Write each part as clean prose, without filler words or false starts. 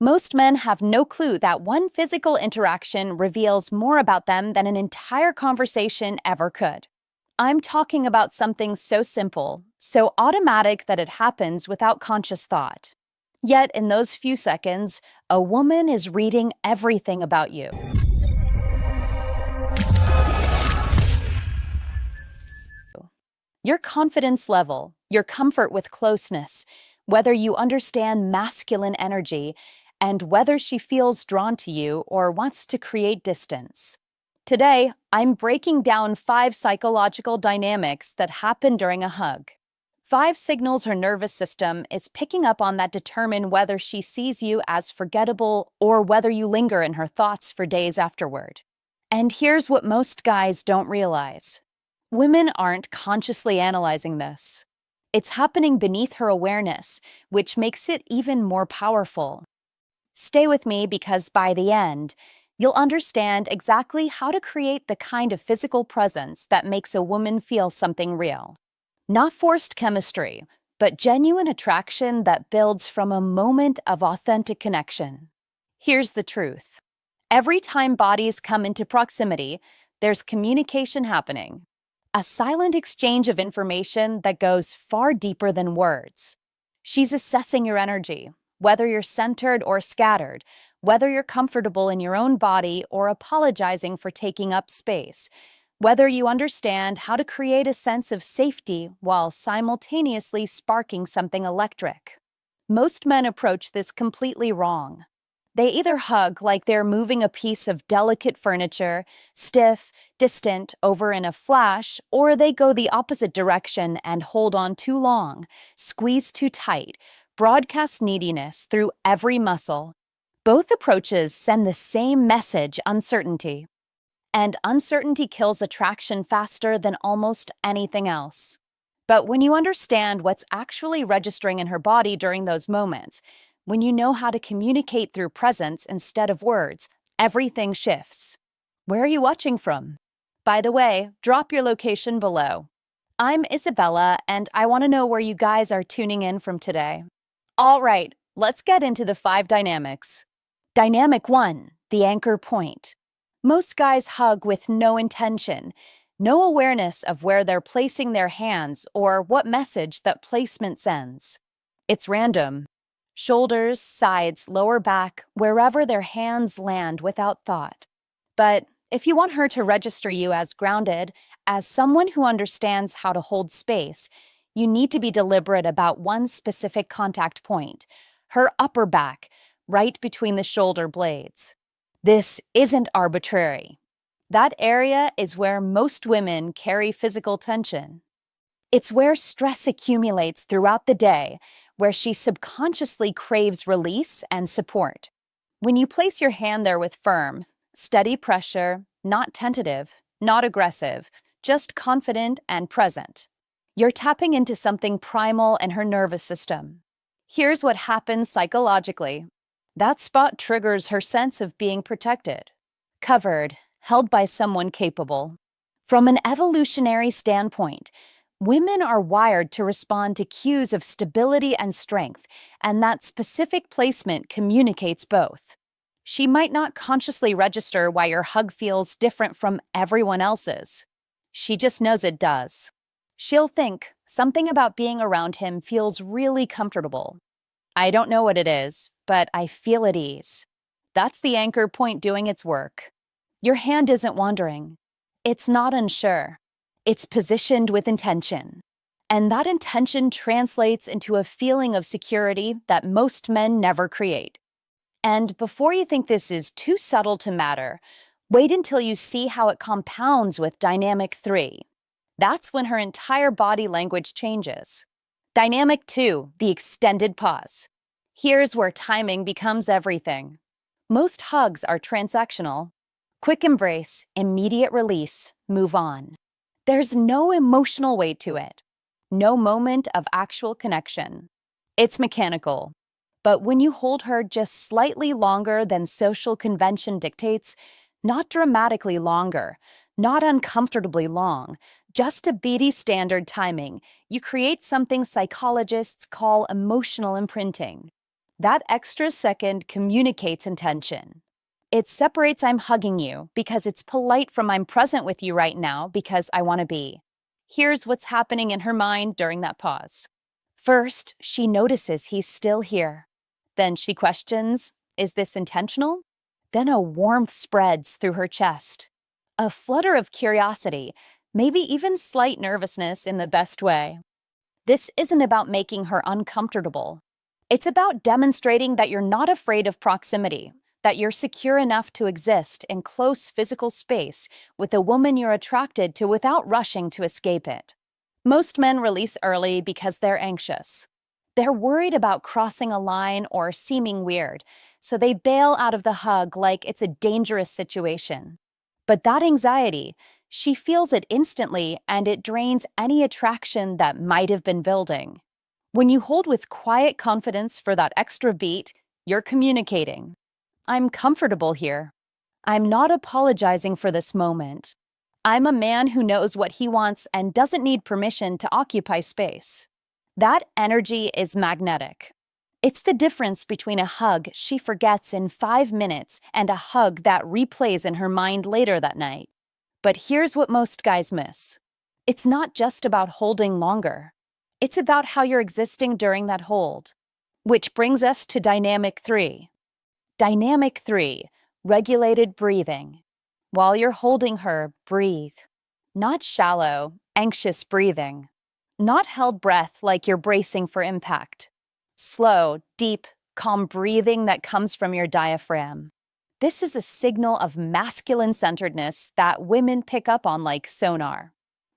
Most men have no clue that one physical interaction reveals more about them than an entire conversation ever could. I'm talking about something so simple, so automatic that it happens without conscious thought. Yet, in those few seconds, a woman is reading everything about you. Your confidence level, your comfort with closeness, whether you understand masculine energy, and whether she feels drawn to you or wants to create distance. Today, I'm breaking down 5 psychological dynamics that happen during a hug. 5 signals her nervous system is picking up on that determine whether she sees you as forgettable or whether you linger in her thoughts for days afterward. And here's what most guys don't realize. Women aren't consciously analyzing this. It's happening beneath her awareness, which makes it even more powerful. Stay with me because by the end, you'll understand exactly how to create the kind of physical presence that makes a woman feel something real. Not forced chemistry, but genuine attraction that builds from a moment of authentic connection. Here's the truth. Every time bodies come into proximity, there's communication happening. A silent exchange of information that goes far deeper than words. She's assessing your energy, whether you're centered or scattered, whether you're comfortable in your own body or apologizing for taking up space, whether you understand how to create a sense of safety while simultaneously sparking something electric. Most men approach this completely wrong. They either hug like they're moving a piece of delicate furniture, stiff, distant, over in a flash, or they go the opposite direction and hold on too long, squeeze too tight, broadcast neediness through every muscle. Both approaches send the same message: uncertainty. And uncertainty kills attraction faster than almost anything else. But when you understand what's actually registering in her body during those moments, when you know how to communicate through presence instead of words, everything shifts. Where are you watching from? By the way, drop your location below. I'm Isabella, and I want to know where you guys are tuning in from today. All right, let's get into the 5 dynamics. Dynamic 1, the anchor point. Most guys hug with no intention, no awareness of where they're placing their hands or what message that placement sends. It's random. Shoulders, sides, lower back, wherever their hands land without thought. But if you want her to register you as grounded, as someone who understands how to hold space, you need to be deliberate about one specific contact point, her upper back, right between the shoulder blades. This isn't arbitrary. That area is where most women carry physical tension. It's where stress accumulates throughout the day, where she subconsciously craves release and support. When you place your hand there with firm, steady pressure, not tentative, not aggressive, just confident and present, you're tapping into something primal in her nervous system. Here's what happens psychologically. That spot triggers her sense of being protected, covered, held by someone capable. From an evolutionary standpoint, women are wired to respond to cues of stability and strength, and that specific placement communicates both. She might not consciously register why your hug feels different from everyone else's. She just knows it does. She'll think something about being around him feels really comfortable. I don't know what it is, but I feel at ease. That's the anchor point doing its work. Your hand isn't wandering. It's not unsure. It's positioned with intention. And that intention translates into a feeling of security that most men never create. And before you think this is too subtle to matter, wait until you see how it compounds with dynamic 3. That's when her entire body language changes. Dynamic 2, the extended pause. Here's where timing becomes everything. Most hugs are transactional. Quick embrace, immediate release, move on. There's no emotional weight to it, no moment of actual connection. It's mechanical. But when you hold her just slightly longer than social convention dictates, not dramatically longer, not uncomfortably long, just a beady standard timing, you create something psychologists call emotional imprinting. That extra second communicates intention. It separates I'm hugging you because it's polite from I'm present with you right now because I want to be. Here's what's happening in her mind during that pause. First, she notices he's still here. Then she questions, is this intentional? Then a warmth spreads through her chest. A flutter of curiosity, maybe even slight nervousness in the best way. This isn't about making her uncomfortable. It's about demonstrating that you're not afraid of proximity, that you're secure enough to exist in close physical space with a woman you're attracted to without rushing to escape it. Most men release early because they're anxious. They're worried about crossing a line or seeming weird, so they bail out of the hug like it's a dangerous situation. But that anxiety, she feels it instantly and it drains any attraction that might have been building. When you hold with quiet confidence for that extra beat, you're communicating. I'm comfortable here. I'm not apologizing for this moment. I'm a man who knows what he wants and doesn't need permission to occupy space. That energy is magnetic. It's the difference between a hug she forgets in 5 minutes and a hug that replays in her mind later that night. But here's what most guys miss. It's not just about holding longer. It's about how you're existing during that hold. Which brings us to dynamic 3. Dynamic 3, regulated breathing. While you're holding her, breathe. Not shallow, anxious breathing. Not held breath like you're bracing for impact. Slow, deep, calm breathing that comes from your diaphragm. This is a signal of masculine centeredness that women pick up on like sonar.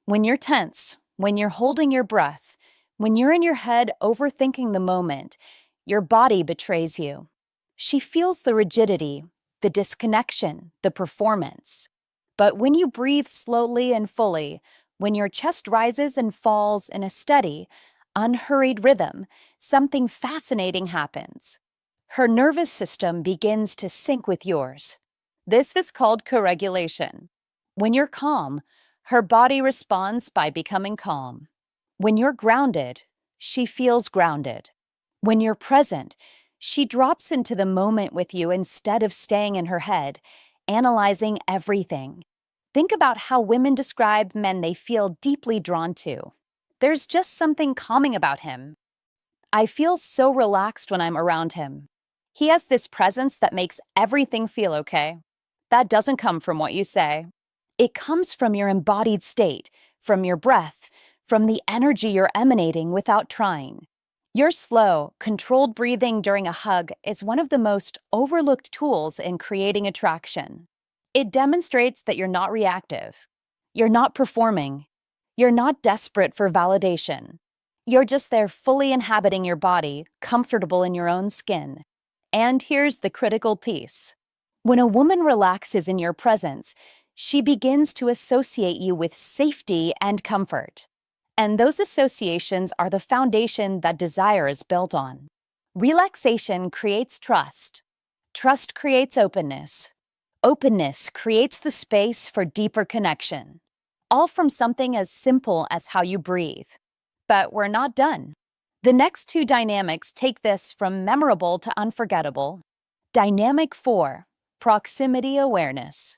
When you're tense, when you're holding your breath, when you're in your head overthinking the moment, your body betrays you. She feels the rigidity, the disconnection, the performance. But when you breathe slowly and fully, when your chest rises and falls in a steady, unhurried rhythm, something fascinating happens. Her nervous system begins to sync with yours. This is called co-regulation. When you're calm, her body responds by becoming calm. When you're grounded, she feels grounded. When you're present, she drops into the moment with you instead of staying in her head, analyzing everything. Think about how women describe men they feel deeply drawn to. There's just something calming about him. I feel so relaxed when I'm around him. He has this presence that makes everything feel okay. That doesn't come from what you say. It comes from your embodied state, from your breath, from the energy you're emanating without trying. Your slow, controlled breathing during a hug is one of the most overlooked tools in creating attraction. It demonstrates that you're not reactive. You're not performing. You're not desperate for validation. You're just there fully inhabiting your body, comfortable in your own skin. And here's the critical piece. When a woman relaxes in your presence, she begins to associate you with safety and comfort. And those associations are the foundation that desire is built on. Relaxation creates trust. Trust creates openness. Openness creates the space for deeper connection. All from something as simple as how you breathe. But we're not done. The next 2 dynamics take this from memorable to unforgettable. Dynamic 4, proximity awareness.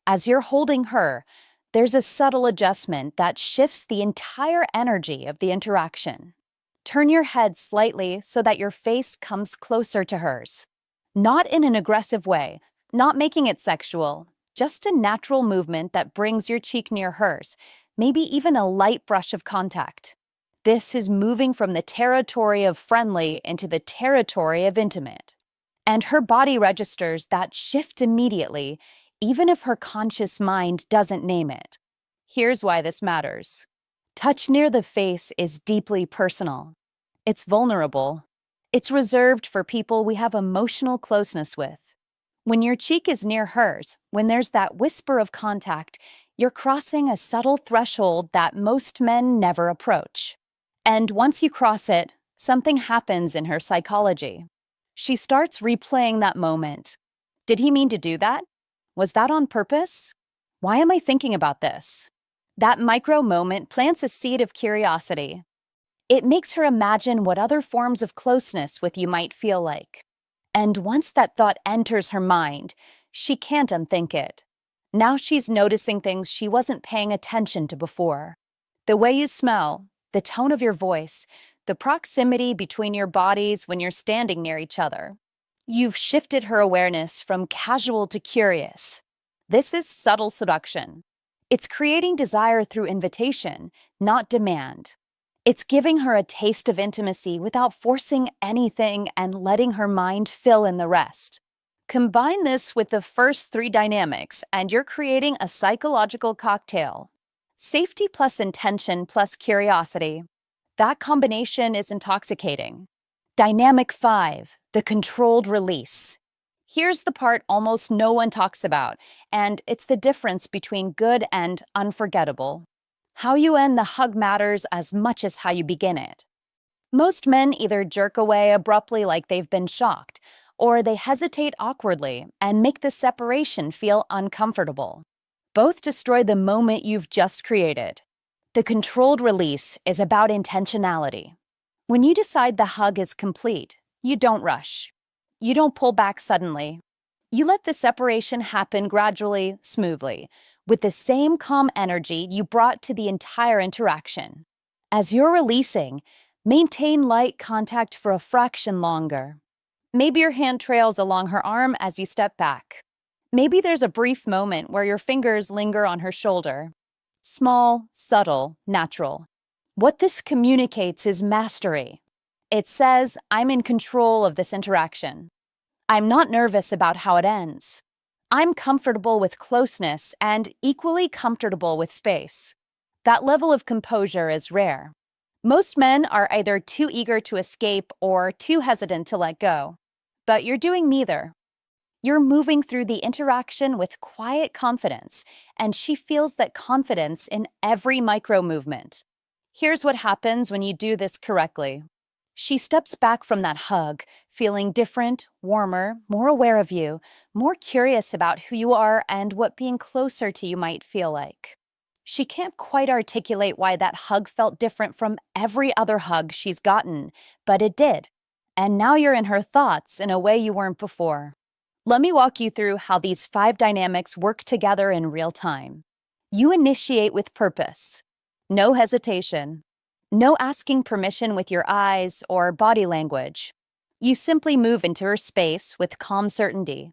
As you're holding her, there's a subtle adjustment that shifts the entire energy of the interaction. Turn your head slightly so that your face comes closer to hers. Not in an aggressive way, not making it sexual, just a natural movement that brings your cheek near hers, maybe even a light brush of contact. This is moving from the territory of friendly into the territory of intimate. And her body registers that shift immediately, even if her conscious mind doesn't name it. Here's why this matters. Touch near the face is deeply personal. It's vulnerable. It's reserved for people we have emotional closeness with. When your cheek is near hers, when there's that whisper of contact, you're crossing a subtle threshold that most men never approach. And once you cross it, something happens in her psychology. She starts replaying that moment. Did he mean to do that? Was that on purpose? Why am I thinking about this? That micro moment plants a seed of curiosity. It makes her imagine what other forms of closeness with you might feel like. And once that thought enters her mind, she can't unthink it. Now she's noticing things she wasn't paying attention to before. The way you smell, the tone of your voice, the proximity between your bodies when you're standing near each other. You've shifted her awareness from casual to curious. This is subtle seduction. It's creating desire through invitation, not demand. It's giving her a taste of intimacy without forcing anything and letting her mind fill in the rest. Combine this with the first three dynamics, and you're creating a psychological cocktail. Safety plus intention plus curiosity. That combination is intoxicating. Dynamic 5, the controlled release. Here's the part almost no one talks about, and it's the difference between good and unforgettable. How you end the hug matters as much as how you begin it. Most men either jerk away abruptly like they've been shocked, or they hesitate awkwardly and make the separation feel uncomfortable. Both destroy the moment you've just created. The controlled release is about intentionality. When you decide the hug is complete, you don't rush. You don't pull back suddenly. You let the separation happen gradually, smoothly, with the same calm energy you brought to the entire interaction. As you're releasing, maintain light contact for a fraction longer. Maybe your hand trails along her arm as you step back. Maybe there's a brief moment where your fingers linger on her shoulder. Small, subtle, natural. What this communicates is mastery. It says, I'm in control of this interaction. I'm not nervous about how it ends. I'm comfortable with closeness and equally comfortable with space. That level of composure is rare. Most men are either too eager to escape or too hesitant to let go. But you're doing neither. You're moving through the interaction with quiet confidence, and she feels that confidence in every micro movement. Here's what happens when you do this correctly. She steps back from that hug, feeling different, warmer, more aware of you, more curious about who you are and what being closer to you might feel like. She can't quite articulate why that hug felt different from every other hug she's gotten, but it did. And now you're in her thoughts in a way you weren't before. Let me walk you through how these 5 dynamics work together in real time. You initiate with purpose. No hesitation. No asking permission with your eyes or body language. You simply move into her space with calm certainty.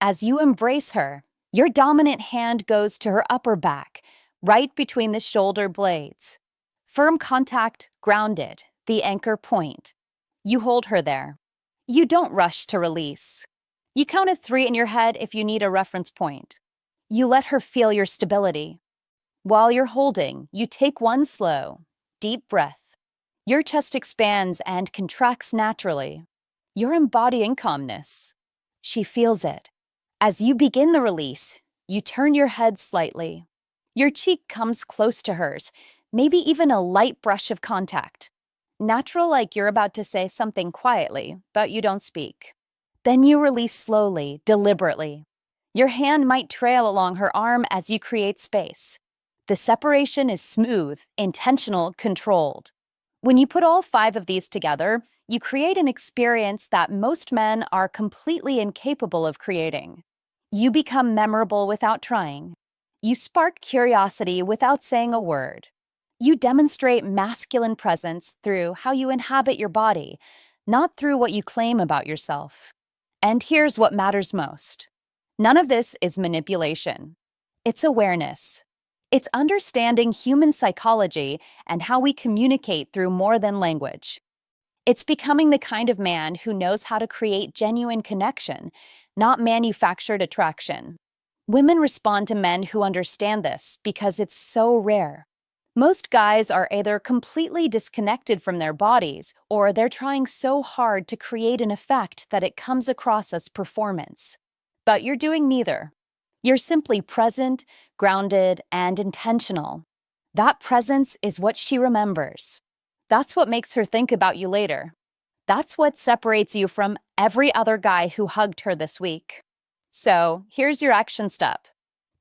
As you embrace her, your dominant hand goes to her upper back, right between the shoulder blades. Firm contact, grounded, the anchor point. You hold her there. You don't rush to release. You count to 3 in your head if you need a reference point. You let her feel your stability. While you're holding, you take one slow, deep breath. Your chest expands and contracts naturally. You're embodying calmness. She feels it. As you begin the release, you turn your head slightly. Your cheek comes close to hers, maybe even a light brush of contact. Natural, like you're about to say something quietly, but you don't speak. Then you release slowly, deliberately. Your hand might trail along her arm as you create space. The separation is smooth, intentional, controlled. When you put all 5 of these together, you create an experience that most men are completely incapable of creating. You become memorable without trying. You spark curiosity without saying a word. You demonstrate masculine presence through how you inhabit your body, not through what you claim about yourself. And here's what matters most. None of this is manipulation. It's awareness. It's understanding human psychology and how we communicate through more than language. It's becoming the kind of man who knows how to create genuine connection, not manufactured attraction. Women respond to men who understand this because it's so rare. Most guys are either completely disconnected from their bodies or they're trying so hard to create an effect that it comes across as performance. But you're doing neither. You're simply present, grounded, and intentional. That presence is what she remembers. That's what makes her think about you later. That's what separates you from every other guy who hugged her this week. So, here's your action step.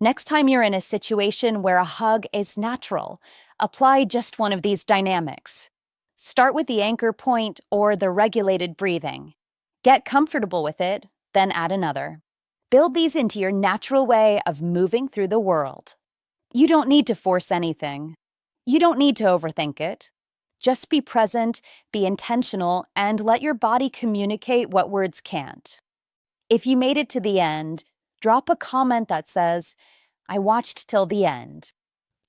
Next time you're in a situation where a hug is natural, apply just one of these dynamics. Start with the anchor point or the regulated breathing. Get comfortable with it, then add another. Build these into your natural way of moving through the world. You don't need to force anything. You don't need to overthink it. Just be present, be intentional, and let your body communicate what words can't. If you made it to the end, drop a comment that says, "I watched till the end."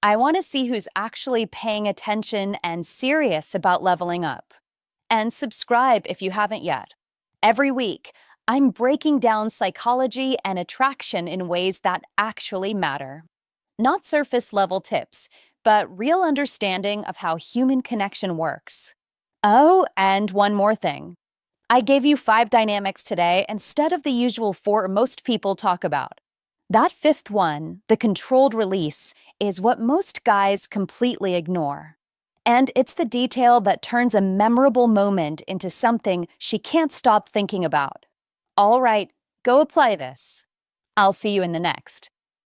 I want to see who's actually paying attention and serious about leveling up. And subscribe if you haven't yet. Every week, I'm breaking down psychology and attraction in ways that actually matter. Not surface level tips, but real understanding of how human connection works. Oh, and one more thing. I gave you 5 dynamics today instead of the usual 4 most people talk about. That 5th one, the controlled release, is what most guys completely ignore. And it's the detail that turns a memorable moment into something she can't stop thinking about. All right, go apply this. I'll see you in the next.